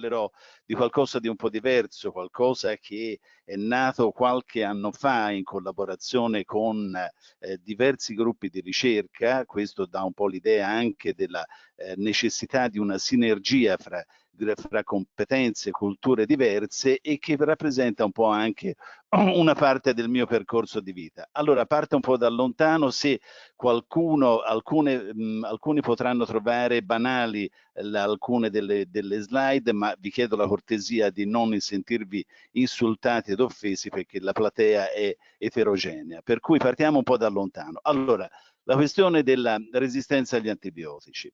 parlerò di qualcosa di un po' diverso, qualcosa che è nato qualche anno fa in collaborazione con diversi gruppi di ricerca. Questo dà un po' l'idea anche della necessità di una sinergia fra competenze e culture diverse e che rappresenta un po' anche una parte del mio percorso di vita. Allora, parte un po' da lontano. Se alcuni potranno trovare banali alcune delle slide, ma vi chiedo la cortesia di non sentirvi insultati ed offesi perché la platea è eterogenea. Per cui partiamo un po' da lontano. Allora, la questione della resistenza agli antibiotici.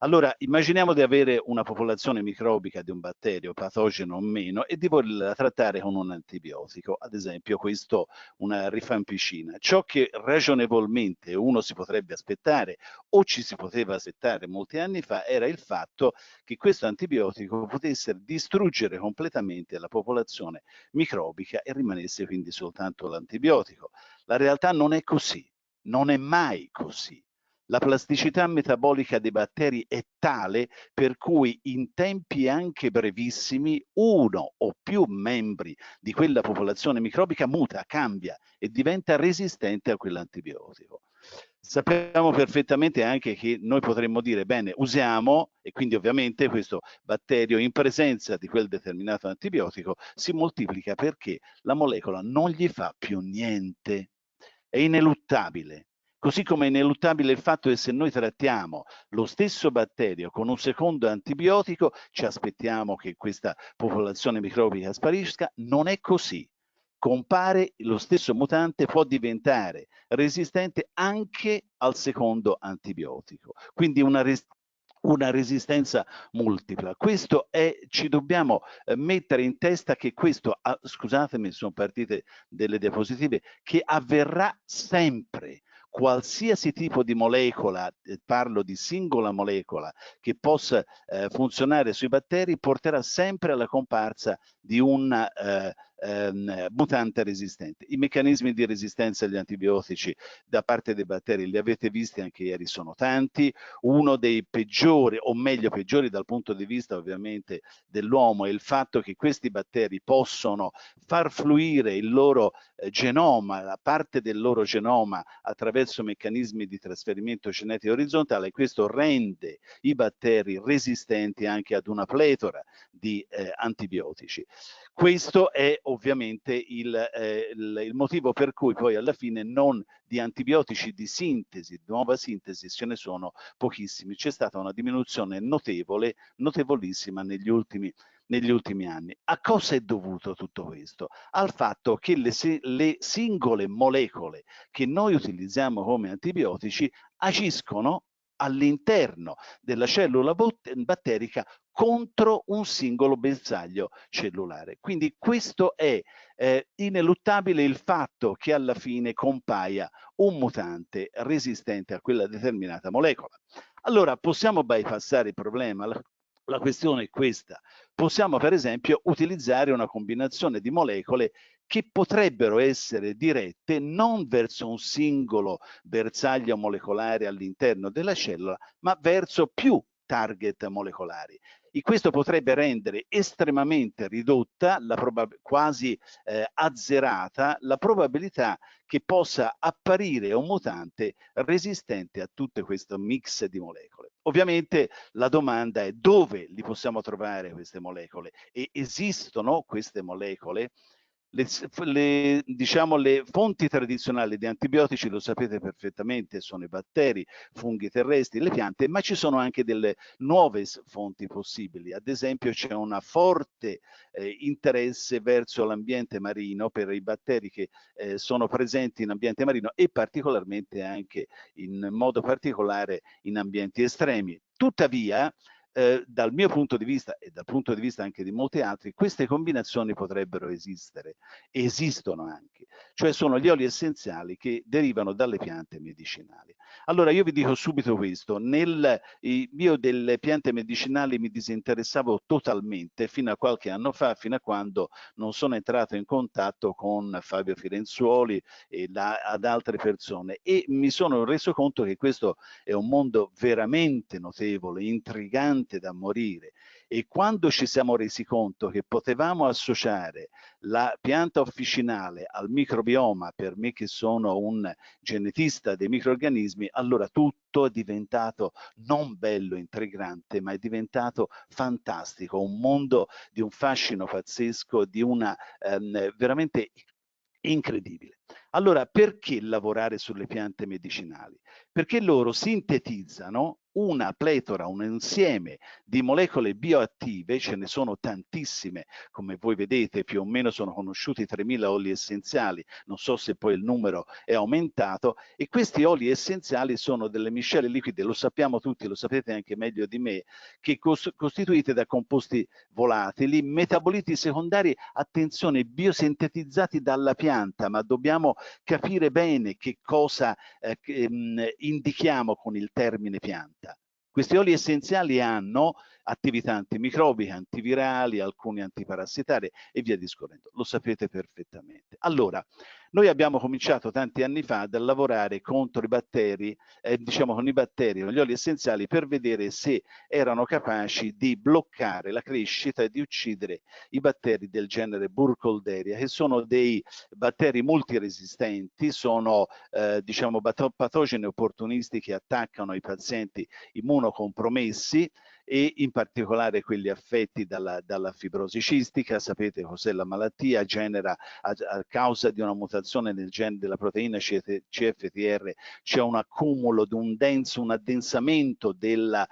Allora, immaginiamo di avere una popolazione microbica di un batterio, patogeno o meno, e di volerla trattare con un antibiotico, ad esempio questo, una rifampicina. Ciò che ragionevolmente uno si potrebbe aspettare o ci si poteva aspettare molti anni fa era il fatto che questo antibiotico potesse distruggere completamente la popolazione microbica e rimanesse quindi soltanto l'antibiotico. La realtà non è così, non è mai così. La plasticità metabolica dei batteri è tale per cui in tempi anche brevissimi uno o più membri di quella popolazione microbica muta, cambia e diventa resistente a quell'antibiotico. Sappiamo perfettamente anche che noi potremmo dire, bene, usiamo, e quindi ovviamente questo batterio in presenza di quel determinato antibiotico si moltiplica perché la molecola non gli fa più niente, è ineluttabile. Così come è ineluttabile il fatto che se noi trattiamo lo stesso batterio con un secondo antibiotico, ci aspettiamo che questa popolazione microbica sparisca. Non è così. Compare lo stesso mutante, può diventare resistente anche al secondo antibiotico. Quindi una resistenza multipla. Questo è, ci dobbiamo mettere in testa che questo, scusatemi, sono partite delle diapositive, che avverrà sempre. Qualsiasi tipo di molecola, parlo di singola molecola, che possa funzionare sui batteri, porterà sempre alla comparsa di un mutante resistente. I meccanismi di resistenza agli antibiotici da parte dei batteri li avete visti anche ieri, sono tanti. Uno dei peggiori, o meglio peggiori dal punto di vista ovviamente dell'uomo, è il fatto che questi batteri possono far fluire il loro genoma, la parte del loro genoma attraverso meccanismi di trasferimento genetico orizzontale, e questo rende i batteri resistenti anche ad una pletora di antibiotici. Questo è ovviamente il motivo per cui poi alla fine non di antibiotici di sintesi, nuova sintesi, ce ne sono pochissimi. C'è stata una diminuzione notevole, notevolissima negli ultimi anni. A cosa è dovuto tutto questo? Al fatto che le singole molecole che noi utilizziamo come antibiotici agiscono all'interno della cellula batterica contro un singolo bersaglio cellulare. Quindi questo è ineluttabile, il fatto che alla fine compaia un mutante resistente a quella determinata molecola. Allora possiamo bypassare il problema? La questione è questa. Possiamo per esempio utilizzare una combinazione di molecole che potrebbero essere dirette non verso un singolo bersaglio molecolare all'interno della cellula, ma verso più target molecolari. E questo potrebbe rendere estremamente ridotta, quasi azzerata, la probabilità che possa apparire un mutante resistente a tutto questo mix di molecole. Ovviamente la domanda è dove li possiamo trovare queste molecole, e esistono queste molecole? Diciamo, le fonti tradizionali di antibiotici, lo sapete perfettamente, sono i batteri, funghi terrestri, le piante, ma ci sono anche delle nuove fonti possibili. Ad esempio c'è un forte interesse verso l'ambiente marino per i batteri che sono presenti in ambiente marino e particolarmente anche in modo particolare in ambienti estremi. Tuttavia, dal mio punto di vista e dal punto di vista anche di molti altri, queste combinazioni potrebbero esistere, esistono anche, cioè sono gli oli essenziali che derivano dalle piante medicinali. Allora io vi dico subito questo, io delle piante medicinali mi disinteressavo totalmente fino a qualche anno fa, fino a quando non sono entrato in contatto con Fabio Firenzuoli e ad altre persone, e mi sono reso conto che questo è un mondo veramente notevole, intrigante da morire, E quando ci siamo resi conto che potevamo associare la pianta officinale al microbioma, per me che sono un genetista dei microrganismi, allora tutto è diventato non bello, intrigante, ma è diventato fantastico, un mondo di un fascino pazzesco, di una veramente incredibile. Allora, perché lavorare sulle piante medicinali? Perché loro sintetizzano una pletora, un insieme di molecole bioattive, ce ne sono tantissime, come voi vedete più o meno sono conosciuti 3000 oli essenziali, non so se poi il numero è aumentato, e questi oli essenziali sono delle miscele liquide, lo sappiamo tutti, lo sapete anche meglio di me, che costituite da composti volatili, metaboliti secondari, attenzione, biosintetizzati dalla pianta, ma dobbiamo capire bene che cosa indichiamo con il termine pianta. Questi oli essenziali hanno attività antimicrobiche, antivirali, alcuni antiparassitari e via discorrendo. Lo sapete perfettamente. Allora, noi abbiamo cominciato tanti anni fa a lavorare contro i batteri, diciamo con i batteri, con gli oli essenziali, per vedere se erano capaci di bloccare la crescita e di uccidere i batteri del genere Burkholderia, che sono dei batteri multiresistenti, sono diciamo patogeni opportunisti che attaccano i pazienti immunocompromessi e in particolare quelli affetti dalla fibrosi cistica. Sapete cos'è la malattia? Genera a causa di una mutazione nel gene della proteina CFTR, c'è un accumulo, un addensamento del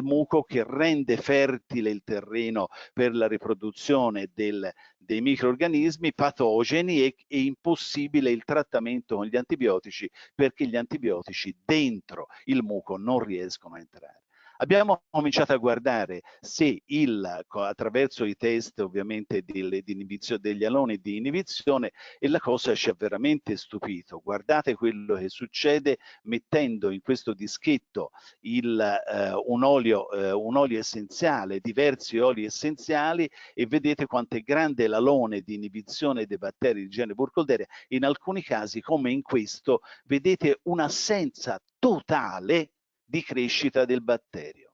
muco che rende fertile il terreno per la riproduzione dei microrganismi patogeni e impossibile il trattamento con gli antibiotici, perché gli antibiotici dentro il muco non riescono a entrare. Abbiamo cominciato a guardare se attraverso i test ovviamente degli aloni di inibizione, e la cosa ci ha veramente stupito. Guardate quello che succede mettendo in questo dischetto un olio essenziale, diversi oli essenziali, e vedete quanto è grande l'alone di inibizione dei batteri di genere Burkholderia. In alcuni casi, come in questo, vedete un'assenza totale di crescita del batterio.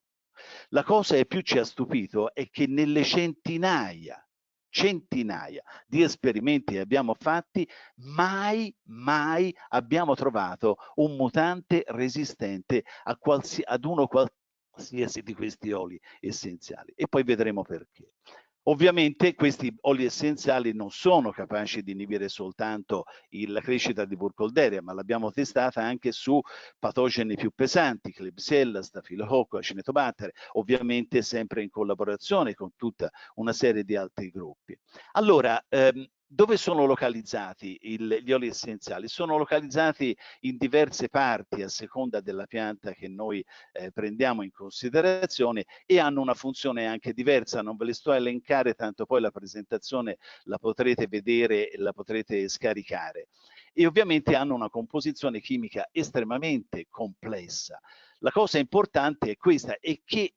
La cosa che più ci ha stupito è che nelle centinaia di esperimenti che abbiamo fatti, mai abbiamo trovato un mutante resistente ad uno qualsiasi di questi oli essenziali, e poi vedremo perché. Ovviamente questi oli essenziali non sono capaci di inibire soltanto la crescita di Burkholderia, ma l'abbiamo testata anche su patogeni più pesanti, Klebsiella, Staphylococcus, Acinetobacter, ovviamente sempre in collaborazione con tutta una serie di altri gruppi. Allora, dove sono localizzati gli oli essenziali? Sono localizzati in diverse parti a seconda della pianta che noi prendiamo in considerazione, e hanno una funzione anche diversa. Non ve le sto a elencare, tanto poi la presentazione la potrete vedere e la potrete scaricare. E ovviamente hanno una composizione chimica estremamente complessa. La cosa importante è questa, è che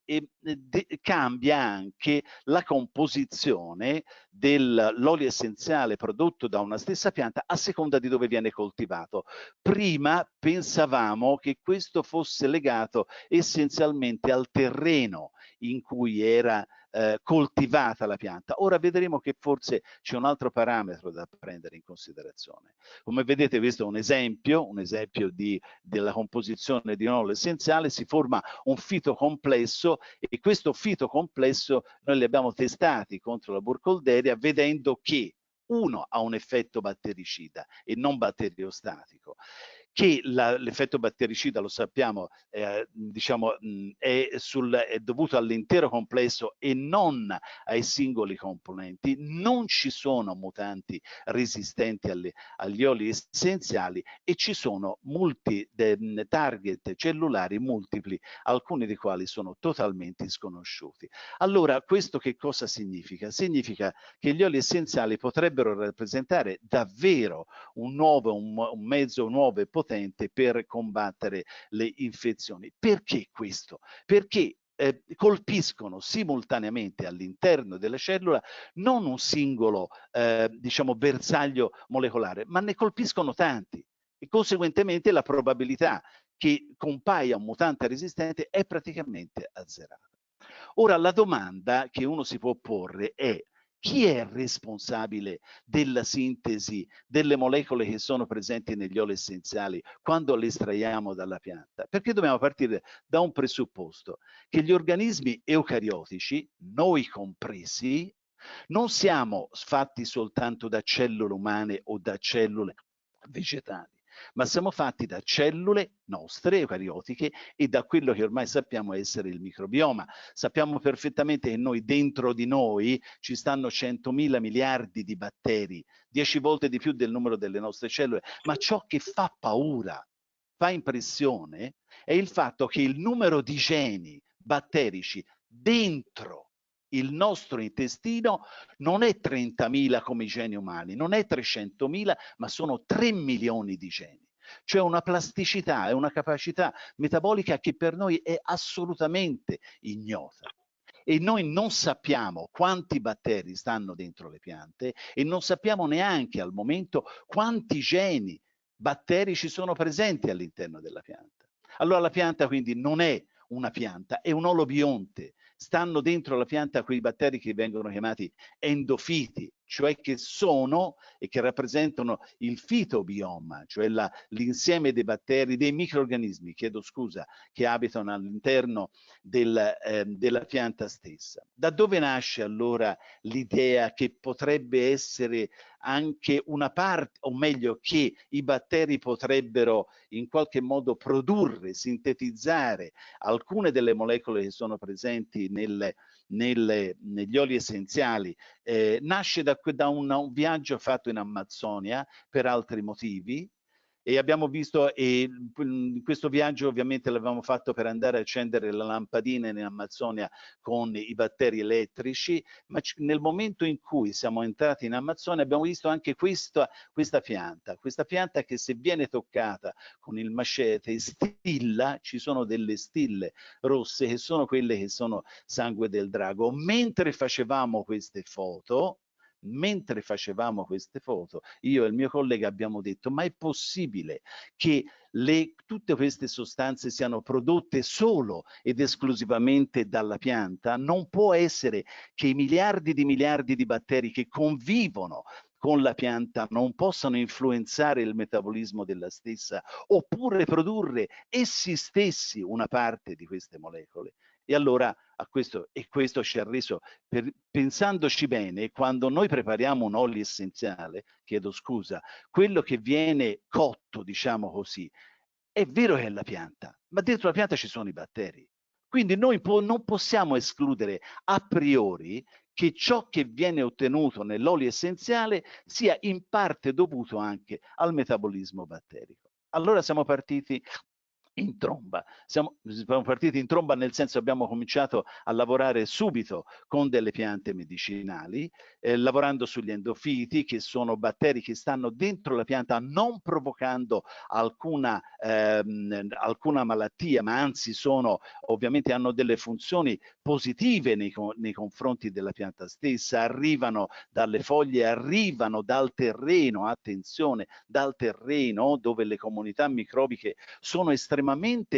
cambia anche la composizione dell'olio essenziale prodotto da una stessa pianta a seconda di dove viene coltivato. Prima pensavamo che questo fosse legato essenzialmente al terreno in cui era coltivata la pianta. Ora vedremo che forse c'è un altro parametro da prendere in considerazione. Come vedete, questo è un esempio della composizione di un olio essenziale. Si forma un fitocomplesso, e questo fitocomplesso noi li abbiamo testati contro la Burkholderia, vedendo che uno ha un effetto battericida e non batteriostatico, che l'effetto battericida, lo sappiamo, diciamo, è dovuto all'intero complesso e non ai singoli componenti. Non ci sono mutanti resistenti agli oli essenziali, e ci sono target cellulari multipli, alcuni dei quali sono totalmente sconosciuti. Allora, questo che cosa significa? Significa che gli oli essenziali potrebbero rappresentare davvero un mezzo nuovo e potente per combattere le infezioni. Perché questo? Perché colpiscono simultaneamente all'interno della cellula non un singolo diciamo bersaglio molecolare, ma ne colpiscono tanti, e conseguentemente la probabilità che compaia un mutante resistente è praticamente azzerata. Ora, la domanda che uno si può porre è: chi è responsabile della sintesi delle molecole che sono presenti negli oli essenziali quando le estraiamo dalla pianta? Perché dobbiamo partire da un presupposto, che gli organismi eucariotici, noi compresi, non siamo fatti soltanto da cellule umane o da cellule vegetali, ma siamo fatti da cellule nostre eucariotiche e da quello che ormai sappiamo essere il microbioma. Sappiamo perfettamente che noi dentro di noi ci stanno 100.000 miliardi di batteri, 10 volte di più del numero delle nostre cellule, ma ciò che fa paura, fa impressione, è il fatto che il numero di geni batterici dentro il nostro intestino non è 30.000 come i geni umani, non è 300.000, ma sono 3 milioni di geni. Cioè una plasticità e una capacità metabolica che per noi è assolutamente ignota. E noi non sappiamo quanti batteri stanno dentro le piante e non sappiamo neanche al momento quanti geni batterici sono presenti all'interno della pianta. Allora la pianta quindi non è una pianta, è un olobionte. Stanno dentro la pianta quei batteri che vengono chiamati endofiti, cioè che sono e che rappresentano il fitobioma, cioè l'insieme dei batteri, dei microrganismi, chiedo scusa, che abitano all'interno della pianta stessa. Da dove nasce allora l'idea che potrebbe essere anche una parte, o meglio che i batteri potrebbero in qualche modo produrre, sintetizzare alcune delle molecole che sono presenti negli oli essenziali? Nasce da un viaggio fatto in Amazzonia per altri motivi, e abbiamo visto, questo viaggio ovviamente l'avevamo fatto per andare a accendere la lampadina in Amazzonia con i batteri elettrici, ma nel momento in cui siamo entrati in Amazzonia abbiamo visto anche questa pianta che se viene toccata con il machete stilla, ci sono delle stille rosse che sono quelle che sono sangue del drago. Mentre facevamo queste foto, io e il mio collega abbiamo detto: ma è possibile che tutte queste sostanze siano prodotte solo ed esclusivamente dalla pianta? Non può essere che i miliardi di batteri che convivono con la pianta non possano influenzare il metabolismo della stessa, oppure produrre essi stessi una parte di queste molecole. E allora questo ci ha reso, pensandoci bene, quando noi prepariamo un olio essenziale, chiedo scusa, quello che viene cotto, diciamo così, è vero che è la pianta, ma dentro la pianta ci sono i batteri. Quindi noi non possiamo escludere a priori che ciò che viene ottenuto nell'olio essenziale sia in parte dovuto anche al metabolismo batterico. Allora siamo partiti in tromba. Siamo partiti in tromba nel senso che abbiamo cominciato a lavorare subito con delle piante medicinali, lavorando sugli endofiti, che sono batteri che stanno dentro la pianta non provocando alcuna malattia, ma anzi ovviamente hanno delle funzioni positive nei confronti della pianta stessa, arrivano dalle foglie, arrivano dal terreno, attenzione, dal terreno dove le comunità microbiche sono estremamente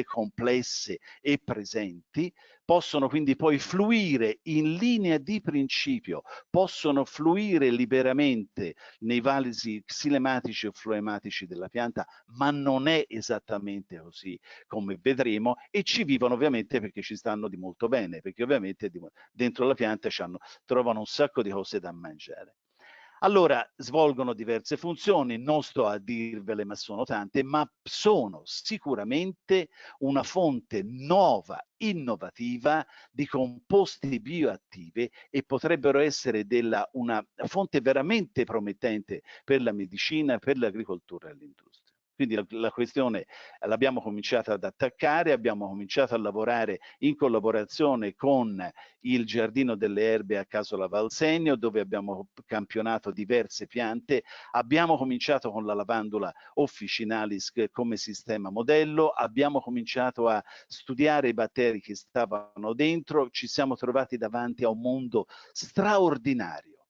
complesse e presenti, possono quindi poi fluire in linea di principio, possono fluire liberamente nei vasi xilematici o floematici della pianta, ma non è esattamente così, come vedremo, e ci vivono ovviamente perché ci stanno di molto bene, perché ovviamente dentro la pianta trovano un sacco di cose da mangiare. Allora, svolgono diverse funzioni, non sto a dirvele, ma sono tante, ma sono sicuramente una fonte nuova, innovativa di composti bioattivi e potrebbero essere una fonte veramente promettente per la medicina, per l'agricoltura e l'industria. Quindi la questione l'abbiamo cominciata ad attaccare, abbiamo cominciato a lavorare in collaborazione con il Giardino delle Erbe a Casola Valsenio, dove abbiamo campionato diverse piante. Abbiamo cominciato con la lavandula officinalis come sistema modello, abbiamo cominciato a studiare i batteri che stavano dentro, ci siamo trovati davanti a un mondo straordinario,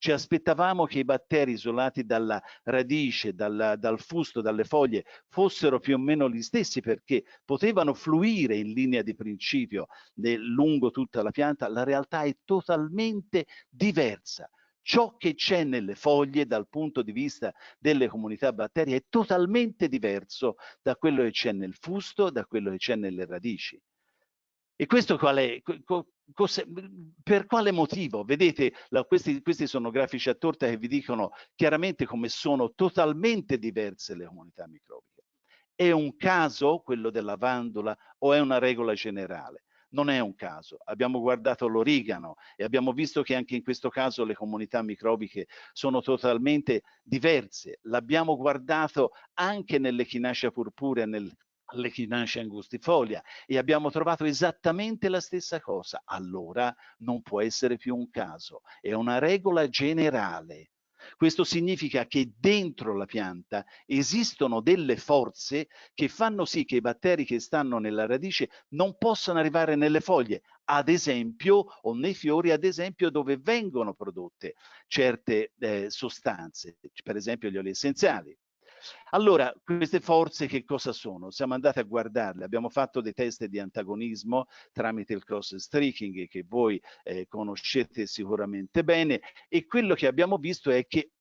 Ci aspettavamo che i batteri isolati dalla radice, dal fusto, dalle foglie, fossero più o meno gli stessi, perché potevano fluire in linea di principio lungo tutta la pianta. La realtà è totalmente diversa. Ciò che c'è nelle foglie dal punto di vista delle comunità batterie è totalmente diverso da quello che c'è nel fusto, da quello che c'è nelle radici. E questo qual è? Per quale motivo? Vedete, questi sono grafici a torta che vi dicono chiaramente come sono totalmente diverse le comunità microbiche. È un caso quello della vandola o è una regola generale? Non è un caso. Abbiamo guardato l'origano e abbiamo visto che anche in questo caso le comunità microbiche sono totalmente diverse. L'abbiamo guardato anche nell'Echinacea purpurea, l'Echinacea angustifolia, e abbiamo trovato esattamente la stessa cosa. Allora non può essere più un caso, è una regola generale. Questo significa che dentro la pianta esistono delle forze che fanno sì che i batteri che stanno nella radice non possano arrivare nelle foglie, ad esempio, o nei fiori, ad esempio, dove vengono prodotte certe sostanze, per esempio gli oli essenziali. Allora, queste forze che cosa sono? Siamo andati a guardarle, abbiamo fatto dei test di antagonismo tramite il cross streaking che voi conoscete sicuramente bene, e quello che abbiamo visto è che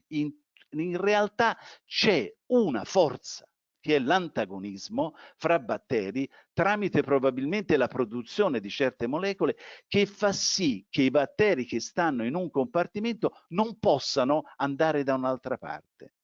in realtà c'è una forza che è l'antagonismo fra batteri tramite probabilmente la produzione di certe molecole che fa sì che i batteri che stanno in un compartimento non possano andare da un'altra parte.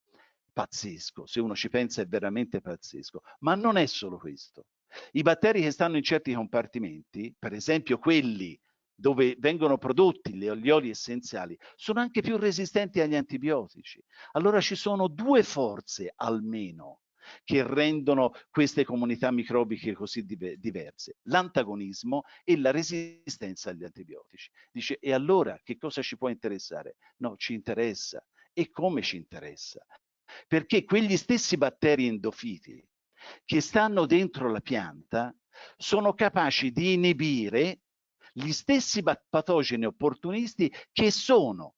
Pazzesco, se uno ci pensa è veramente pazzesco, ma non è solo questo. I batteri che stanno in certi compartimenti, per esempio quelli dove vengono prodotti gli oli essenziali, sono anche più resistenti agli antibiotici. Allora ci sono due forze almeno che rendono queste comunità microbiche così diverse: l'antagonismo e la resistenza agli antibiotici. Dice, e allora che cosa ci può interessare? No, ci interessa. E come ci interessa? Perché quegli stessi batteri endofiti che stanno dentro la pianta sono capaci di inibire gli stessi patogeni opportunisti che sono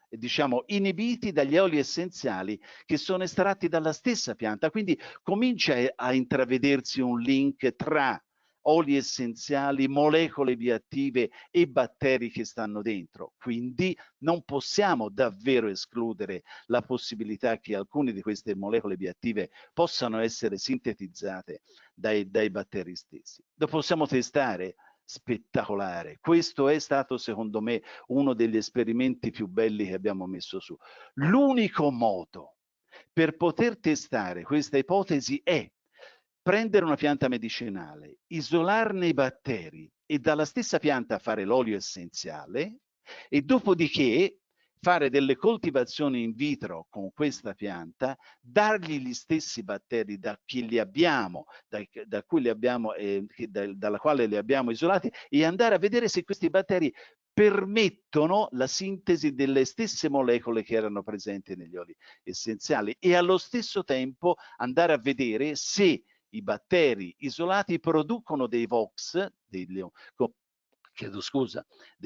diciamo, inibiti dagli oli essenziali che sono estratti dalla stessa pianta. Quindi comincia a intravedersi un link tra oli essenziali, molecole bioattive e batteri che stanno dentro. Quindi non possiamo davvero escludere la possibilità che alcune di queste molecole bioattive possano essere sintetizzate dai batteri stessi. Lo possiamo testare? Spettacolare. Questo è stato, secondo me, uno degli esperimenti più belli che abbiamo messo su. L'unico modo per poter testare questa ipotesi è prendere una pianta medicinale, isolarne i batteri e dalla stessa pianta fare l'olio essenziale, e dopodiché fare delle coltivazioni in vitro con questa pianta, dargli gli stessi batteri da chi li abbiamo, da cui li abbiamo, dalla quale li abbiamo isolati, e andare a vedere se questi batteri permettono la sintesi delle stesse molecole che erano presenti negli oli essenziali, e allo stesso tempo andare a vedere se i batteri isolati producono dei VOX, dei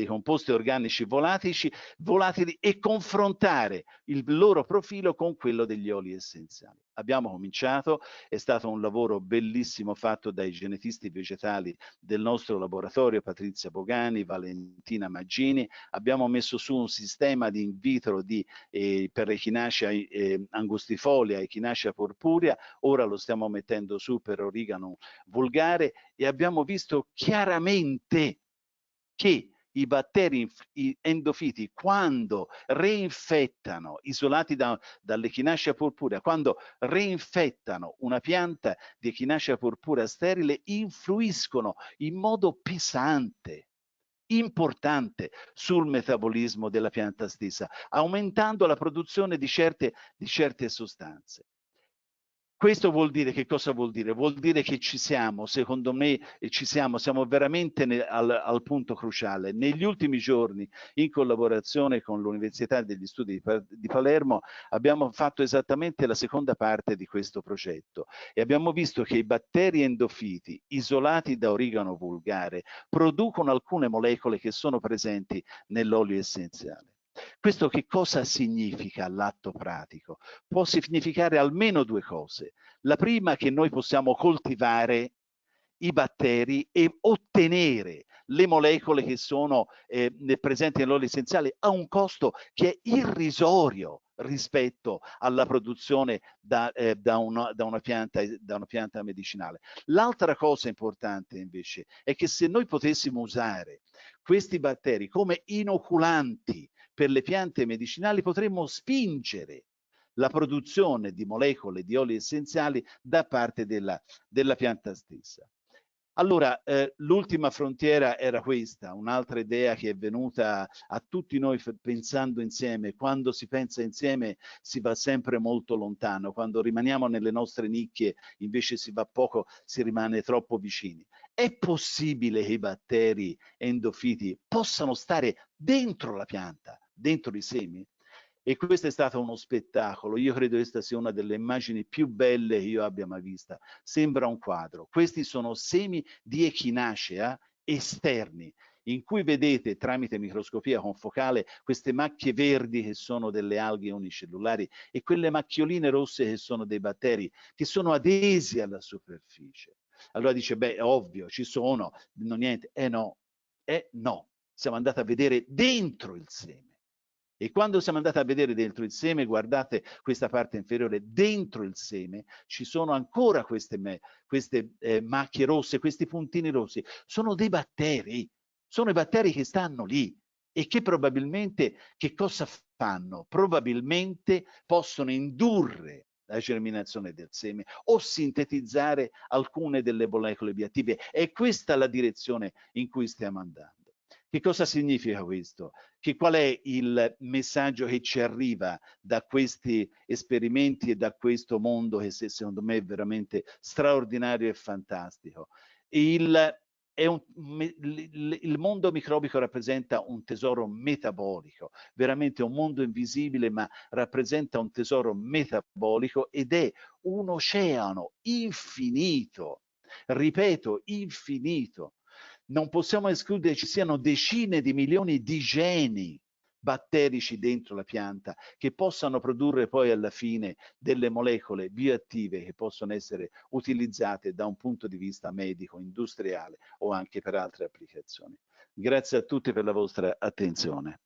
composti organici volatili, e confrontare il loro profilo con quello degli oli essenziali. Abbiamo cominciato, è stato un lavoro bellissimo fatto dai genetisti vegetali del nostro laboratorio, Patrizia Bogani, Valentina Maggini. Abbiamo messo su un sistema di in vitro per Echinacea angustifolia, Echinacea purpurea, ora lo stiamo mettendo su per origano vulgare, e abbiamo visto chiaramente che i batteri endofiti, quando reinfettano, isolati dall'Echinacea purpurea, quando reinfettano una pianta di Echinacea purpurea sterile, influiscono in modo pesante, importante, sul metabolismo della pianta stessa, aumentando la produzione di certe sostanze. Questo vuol dire, che cosa vuol dire? Vuol dire che ci siamo, secondo me, siamo veramente al punto cruciale. Negli ultimi giorni, in collaborazione con l'Università degli Studi di Palermo, abbiamo fatto esattamente la seconda parte di questo progetto e abbiamo visto che i batteri endofiti isolati da origano vulgare producono alcune molecole che sono presenti nell'olio essenziale. Questo che cosa significa all'atto pratico? Può significare almeno due cose. La prima, che noi possiamo coltivare i batteri e ottenere le molecole che sono presenti nell'olio essenziale a un costo che è irrisorio rispetto alla produzione da una pianta medicinale. L'altra cosa importante invece è che se noi potessimo usare questi batteri come inoculanti per le piante medicinali, potremmo spingere la produzione di molecole di oli essenziali da parte della pianta stessa. Allora, l'ultima frontiera era questa, un'altra idea che è venuta a tutti noi pensando insieme. Quando si pensa insieme si va sempre molto lontano, quando rimaniamo nelle nostre nicchie invece si va poco, si rimane troppo vicini. È possibile che i batteri endofiti possano stare dentro la pianta, dentro i semi? E questo è stato uno spettacolo. Io credo questa sia una delle immagini più belle che io abbia mai vista. Sembra un quadro. Questi sono semi di echinacea esterni, in cui vedete tramite microscopia confocale queste macchie verdi che sono delle alghe unicellulari e quelle macchioline rosse che sono dei batteri che sono adesi alla superficie. Allora dice, beh, è ovvio, ci sono, no, niente. No, no. Siamo andati a vedere dentro il seme. E quando siamo andati a vedere dentro il seme, guardate questa parte inferiore, dentro il seme ci sono ancora queste macchie rosse, questi puntini rossi. Sono dei batteri, sono i batteri che stanno lì e che probabilmente che cosa fanno? Probabilmente possono indurre la germinazione del seme o sintetizzare alcune delle molecole bioattive. È questa la direzione in cui stiamo andando. Che cosa significa questo? Qual è il messaggio che ci arriva da questi esperimenti e da questo mondo che secondo me è veramente straordinario e fantastico? Il mondo microbico rappresenta un tesoro metabolico, veramente un mondo invisibile, ma rappresenta un tesoro metabolico ed è un oceano infinito, ripeto, infinito. Non possiamo escludere che ci siano decine di milioni di geni batterici dentro la pianta che possano produrre poi alla fine delle molecole bioattive che possono essere utilizzate da un punto di vista medico, industriale o anche per altre applicazioni. Grazie a tutti per la vostra attenzione.